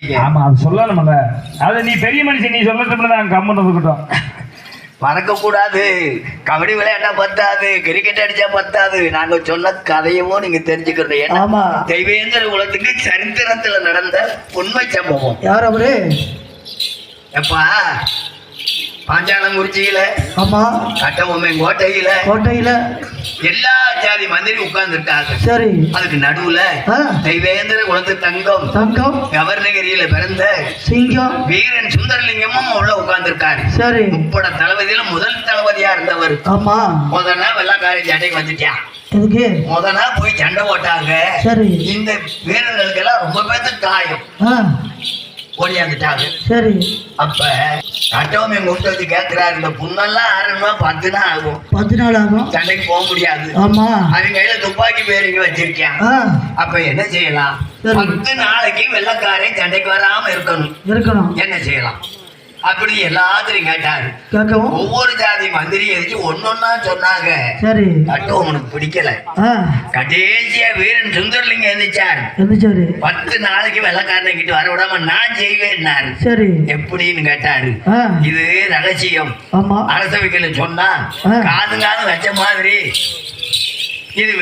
ஆமா அது சொல்லணும்ல. அது நீ பெரிய மனுஷன், நீ சொல்லட்டும். கம்மன் இருக்கட்டும். மறக்க கூடாது. கபடி விளையாட்டா பத்தாது, கிரிக்கெட் அடிச்சா பத்தாது. நாங்க சொன்ன கதையவும் நீங்க தெரிஞ்சுக்கிறது. ஆமா, தெய்வேந்திர குலத்துக்கு சரித்திரத்துல நடந்த உண்மை சம்பவம். யார் அவரு? எப்பா பாஞ்சாலங்குறிச்சியில, ஆமா, கட்டபொம்மை கோட்டையில எல்லா ஜாதி மந்திரி உட்கார்ந்து இருக்காங்க. சரி, அதுக்கு நடுவுல தெய்வேந்திர குலத்து தங்கம் கவர்னகிரியில பிறந்த சிங்கம் வீரன் சுந்தரலிங்கமும் உள்ள உட்கார்ந்து இருக்காரு. சரி, முப்பட தளபதியில முதல் தளபதியா இருந்தவர். ஆமா, முதல் நாள் வெள்ளக்காரி சண்டைக்கு வந்துட்டான். முதல் நாள் போய் சண்டை போட்டாங்க. சரி, இந்த வீரர்களுக்கு எல்லாம் ரொம்ப பேருக்கு காயம், ஓடியாந்துட்டாங்க. சரி, அப்ப கட்டவுமே கூப்பிட்டு வச்சு கேட்கிறாரு, இந்த புண்ணெல்லாம் ஆறணுமா 10 நாள் ஆகும். 10 நாள் ஆகும், சண்டைக்கு போக முடியாது. ஆமா, அவன் கையில துப்பாக்கி பேருங்க வச்சிருக்கேன். அப்ப என்ன செய்யலாம்? 10 நாளைக்கு வெள்ளக்காரன் சண்டைக்கு வராம இருக்கணும். என்ன செய்யலாம் அப்படி எல்லாத்திலையும் கேட்டாரு. ஒவ்வொரு ஜாதி மந்திரி எதிர்த்து ஒன்னொன்னா சொன்னாங்க. சரி, கட்டவுமனுக்கு பிடிக்கல. கடைசியா வீரன் சுந்தரலிங்க எந்திரிச்சாரு. 10 நாளைக்கு வெள்ளக்காரனை கிட்ட வர விடாம நான் செய்வேன். சரி, எப்படின்னு கேட்டாரு. இது ரகசியம், அரசவைகளை சொன்னா காது வச்ச மாதிரி இது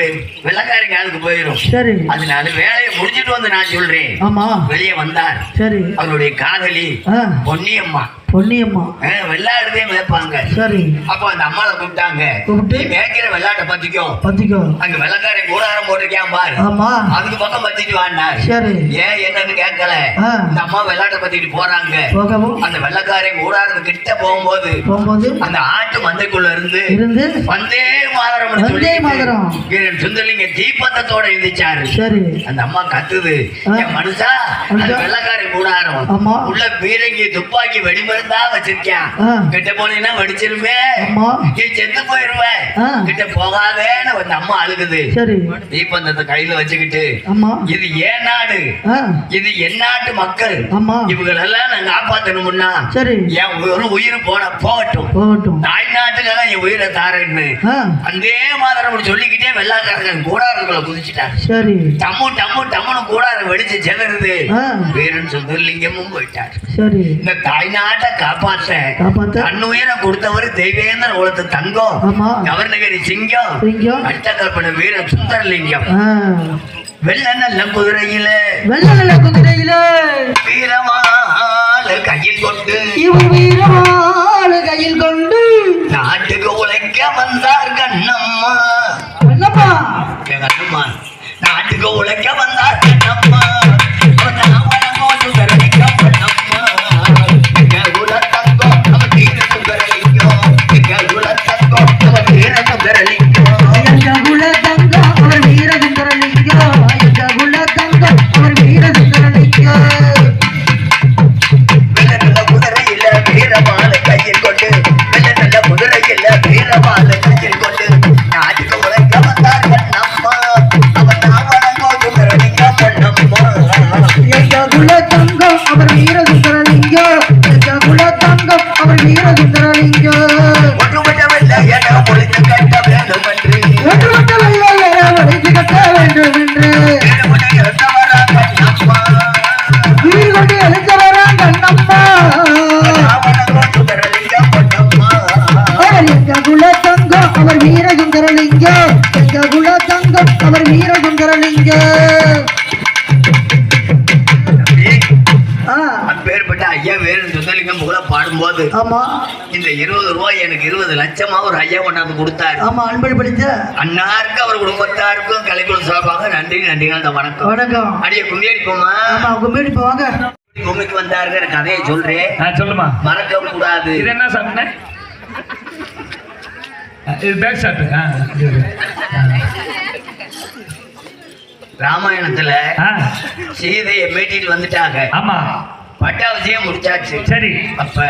வெள்ளக்காரங்க ஆளுக்கு போயிடும். சரி, அதனால வேலையை முடிச்சிட்டு வந்து நான் சொல்றேன். ஆமா, வெளியே வந்தார். சரி, அவருடைய காதலி பொன்னியம்மா வெள்ளாடுதே மேய்ப்பாங்க. சரி, அப்ப அந்த அம்மாவை கூப்பிட்டாங்க. கூப்பிட்டு மேய்க்கிற வெள்ளாட்டை பத்திக்கோ அங்க வெள்ளக்காரன் கூடாரம் போட்டிருக்கான் பாரு. ஆமா, அதுக்கு பக்கம் பத்திட்டு வாண்டார். சரி, ஏன் என்னன்னு கேட்கல. இந்த அம்மா வெள்ளாட்டை பத்திட்டு போறாங்க. அந்த வெள்ளக்காரன் கூடாரம் கிட்ட போகும்போது அந்த ஆட்டு மந்தைக்குள்ள இருந்து வந்தே மாதரம் வீரன் சுந்தரலிங்க தீப்பந்தத்தோட இருந்துச்சாரு. சரி, அந்த அம்மா கத்துது, மனுஷா அந்த வெள்ளக்காரன் கூடாரம் உள்ள பீரங்கி துப்பாக்கி வெடிமருந்தா வச்சிருக்கேன். கிட்ட போனீங்கன்னா வெடிச்சிருமே, செத்து போயிருவேன், கிட்ட போகாதேன்னு அந்த அம்மா அழுகுது. தீப்பந்தத்தை கையில வச்சுக்கிட்டு, இது ஏன் நாடு, இது என் நாட்டு மக்கள், இவங்களெல்லாம் நான் காப்பாத்தணும்னா என் ஒரு உயிர் போகட்டும், தாய் நாட்டுக்கெல்லாம் என் உயிரை தாரேன்னு அதே மாதிரி சொல்லிக்கிட்டே வெள்ளாக்காரன் கூடாரங்களை குதிச்சுட்டாங்க. சரி, டம்முன்னு கூடாரம் வெடிச்சு செதறுது. வீரன் சுந்தரலிங்கமும் போயிட்டார். சரி, இந்த தாய் நாட்டை காப்பாற்ற தன்னுயிரை கொடுத்தவர் தெய்வேந்திர குலத்து தங்கம் கவர்னகிரி சிங்கம் கட்டக்கல்பனை வீரன் சுந்தரலிங்கம். வெள்ள நல்ல குதிரையில வீரமால கையில் கொண்டு நாட்டுக்கு உழைக்க வந்தார் கண்ணம்மா. நாட்டுக்கு உழைக்க வந்தார் கண்ணம்மா. பாடும்போது இந்த 20 ரூபாய் எனக்கு 20 லட்சமா ஒரு ஐயா கொண்டாந்து கொடுத்தாரு. ஆமா, அன்பளி படித்த அண்ணாருக்கு அவர் குடும்பத்தாருக்கும் கலைக்குழு சார்பாக நன்றி. வணக்கம். அடியே கும்பியடி போமா. ஆமா, கும்பியடி போவாங்க. கும்பிக்கு வந்தாருங்கிற கதையை சொல்றேன். சொல்லுமா, மறக்க கூடாது. இது என்ன சாப்பிட்ட? இது பேக் ஷாட். ராமாயணத்துல சீதையை மீட்டிட்டு வந்துட்டாங்க. ஆமா, பட்டாவசியம் முடிச்சாச்சு. சரி, அப்ப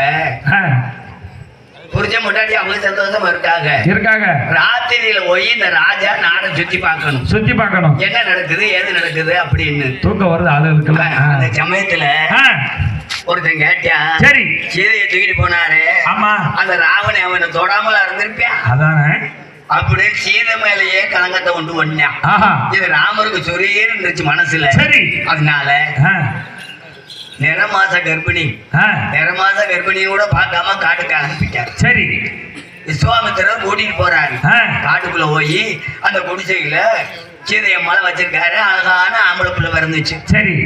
புரிஞ்ச முன்னாடி அவங்க சந்தோஷமா இருக்காங்க. ராத்திரியில போய் இந்த ராஜா நாடை சுத்தி பார்க்கணும், என்ன நடக்குது ஏது நடக்குது அப்படின்னு. தூக்கம் வருது ஆளுகளுக்கு. அந்த சமயத்துல ஒருத்தன் கேட்டியா, சரி சீதையை தூக்கிட்டு போனாரு. ஆமா, அந்த ராவணன் அவனை தொடாமலா இருந்திருப்பான். அதானே, அப்படியே சீதை மேலேயே கலங்கத்தை கொண்டு வந்தான். இது ராமருக்கு சொரியேன்னு இருந்துச்சு மனசுல. சரி, அதனால நிறமாச கர்ப்பிணி ஆ, நிறமாச கர்ப்பிணியும் கூட பார்க்காம காட்டுக்கு அனுப்பிட்டார். சரி. விஸ்வாமித்திரர் கூட்டிட்டு போறாரு. ஆ, காட்டுக்குள்ள போய் அந்த குடிசையில சீதையம்மால வச்சிருக்காரு. அழகான ஆம்பளை பிள்ளை பிறந்துச்சு. சரி.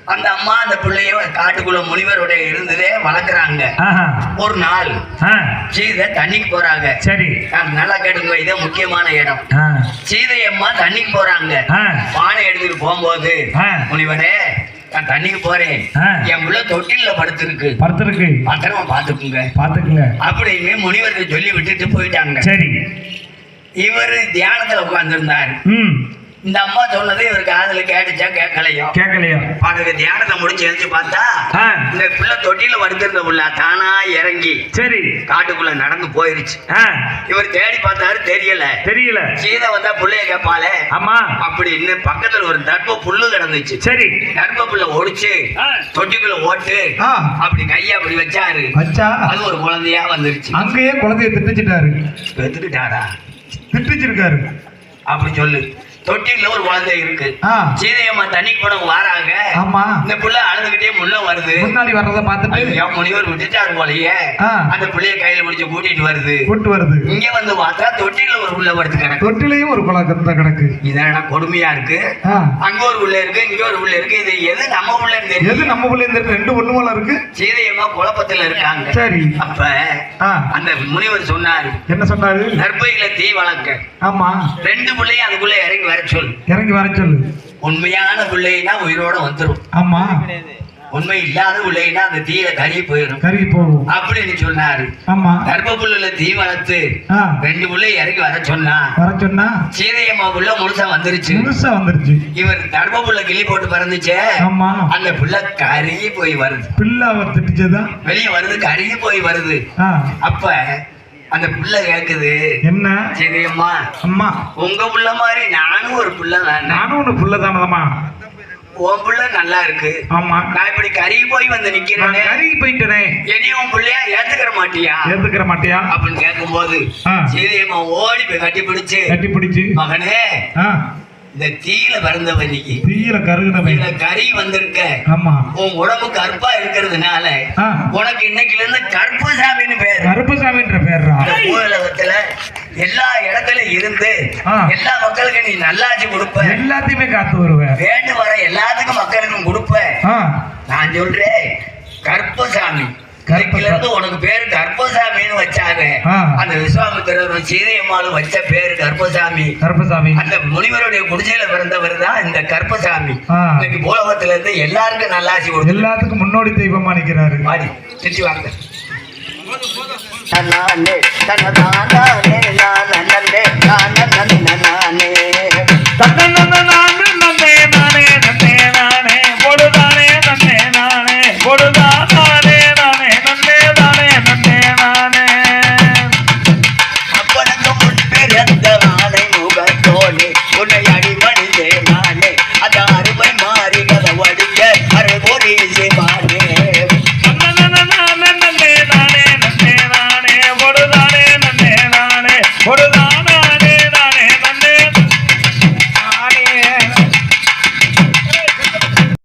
அந்த அம்மா அந்த பிள்ளைய காட்டுக்குள்ள முனிவருடைய இருந்ததே வளர்க்குறாங்க. ஆஹா. ஒரு நாள் ஆ, சீதை தண்ணிக்கு போறாங்க. சரி. நல்லா கேட்டுங்க, இதே முக்கியமான இடம். ஆ, சீதையம்மா தண்ணிக்கு போறாங்க. ஆ, பானை எடுத்துட்டு போகும்போது ஆ, முனிவரே நான் தண்ணிக்கு போறேன், ஆ, என் பிள்ளை தொட்டில படுத்திருக்கு, படுத்திருக்கு, பத்திரமா பாத்துக்குங்க பாத்துக்குங்க அப்படின்னு முனிவருக்கு சொல்லி விட்டுட்டு போயிட்டாங்க. சரி. இவரு தியானத்துல உட்கார்ந்துருந்தாரு. ம், இந்த அம்மா சொன்னது இவரு காதுல கேட்டுச்சா கேட்கலையோ? கேட்கலையா? அவனுக்கு தியானத்தை முடிச்சு எழுந்து பார்த்தா ஆ, இந்த பிள்ளை தொட்டில படுத்திருந்த புள்ள தானா இறங்கி சரி. காட்டுக்குள்ள நடந்து போயிருச்சு. ஆ, இவர் தேடி பார்த்தாரு, தெரியல. தெரியல. சீதை வந்தா புள்ளைய கேட்பாளே ஆமா. அப்படின்னு பக்கத்துல ஒரு தர்ப்ப புல்லு கிடந்துச்சு. சரி. தர்ப்ப புல்ல ஒடிச்சு ஆ, தொட்டிக்குள்ள ஓட்டு ஆ, அப்படி கைய அப்படி வச்சாரு. வச்சா அது ஒரு குழந்தையா வந்துருச்சு. அங்கேயே குழந்தைய திட்டுச்சிட்டாரு, பெத்துக்கிட்டாரா திட்டுச்சிருக்காரு. அப்படி சொல்லு. தொட்டில ஒரு குழந்தை இருக்கு. ஆ, சீதையம்மா தண்ணிக்கு போன வாராங்க. ஆமா. இந்த புள்ள அழுதுகிட்டே முன்ன வருது. முன்னாடி வர்றத பார்த்துட்டு ஐயா, முனிவர் விட்டுட்டாரு போலயே. ஆ, அந்த பிள்ளைய கையில பிடிச்சு கூட்டிட்டு வருது. கூட்டு வருது. இங்க வந்து பார்த்தா தொட்டில ஒரு புள்ள படுத்து கிடக்கு. தொட்டிலையும் ஒரு குழந்தை கிடக்கு. இதென்ன கொடுமையா இருக்கு. ஆ, அங்க ஒரு புள்ள இருக்கு, இங்க ஒரு புள்ள இருக்கு. இது எது நம்ம புள்ளன்னு எது தெரியும். நம்ம பிள்ளை இந்த ரெண்டு ஒண்ணு போல இருக்கு. சீதையம்மா குழப்பத்துல இருக்காங்க. சரி. அப்ப ஆ, அந்த முனிவர் சொன்னாரு, என்ன சொன்னாரு? நற்பையில தீ வளர்க்க ஆமா, ரெண்டு பிள்ளையும் அதுக்குள்ள இறங்கி வர சொல்லு. இறங்கி வர சொல்லு. உண்மையான பிள்ளைனா உயிரோட வந்துரும். ஆமா, உண்மை இல்லாத பிள்ளைனா அந்த தீயில கறி போயிடும் கருகி போகும். அப்படின்னு சொன்னாரு. ஆமா. கர்ப்ப புல்லுல தீ வளர்த்து ஆ, ரெண்டு பிள்ளை இறங்கி வர சொன்னா வர சொன்னா சீதையம்மா புள்ள முழுசா வந்துருச்சு. முழுசா வந்துருச்சு. இவர் கர்ப்ப புல்ல கிளி போட்டு பறந்துச்சே, ஆமா. அந்த புள்ள கருகி போய் வருது. பிள்ளாவ திட்டுச்சதுதான். வெளியே வருது, கருகி போய் வருது. ஆ, அப்ப அந்த புள்ள கேக்குது, என்ன? சீதையம்மா அம்மா, உங்க புள்ள மாதிரி நானும் ஒரு புள்ள தானே. நானும் ஒண்ணு புள்ளதானதம்மா. உன் புள்ள நல்லா இருக்கு, ஆமா. நான் இப்படி கருகி போய் வந்து நான் நிக்கிறேனே, கருகி போயிட்டனே, என்னையும் உன் புள்ளையா ஏத்துக்கிற மாட்டியா ஏத்துக்கிற மாட்டியா அப்படின்னு கேட்கும் போது ஆ, சீதையம்மா ஓடி போய் கட்டி பிடிச்சு, கட்டி பிடிச்சு, மகனே ஆ, இந்த தீயில பிறந்தவனிக்கு தீயில கருகுனவை. இந்த கறி வந்திருக்க, ஆமா. உன் உடம்பு கருப்பா இருக்கிறதுனால ஆ, உனக்கு இன்னைக்குல இருந்து கருப்பசாமின்னு பேரு. கருப்பசாமின்ற பேர்ரா. இந்த பூலகத்துல எல்லா இடத்துலயும் இருந்து ஆ, எல்லா மக்களுக்கும் நீ நல்லாட்சி கொடுப்ப, எல்லாத்தையுமே காத்து வருவேன். வேண்டு வர எல்லாத்துக்கும் மக்களுக்கும் கொடுப்ப. ஆ, நான் சொல்றேன் கருப்பசாமி. கருப்பசாமி. இன்னைக்குல இருந்து உனக்கு பேரு கருப்பசாமின்னு வச்சாங்க. ஆ, அந்த விஸ்வாமித்திரரும் சீதையம்மாளும் வச்ச பேரு கருப்பசாமி. கருப்பசாமி. அந்த முனிவருடைய குடிசையில பிறந்தவர் தான் இந்த கருப்பசாமி. ஆ, இன்னைக்கு பூலகத்துல இருந்து எல்லாருக்கும் நல்லாட்சி கொடுத்து எல்லாத்துக்கும் முன்னோடி தெய்வமா நிக்கிறாரு. வாடி சுற்றி வாங்க. நானே தனதானே நானே நானே நானே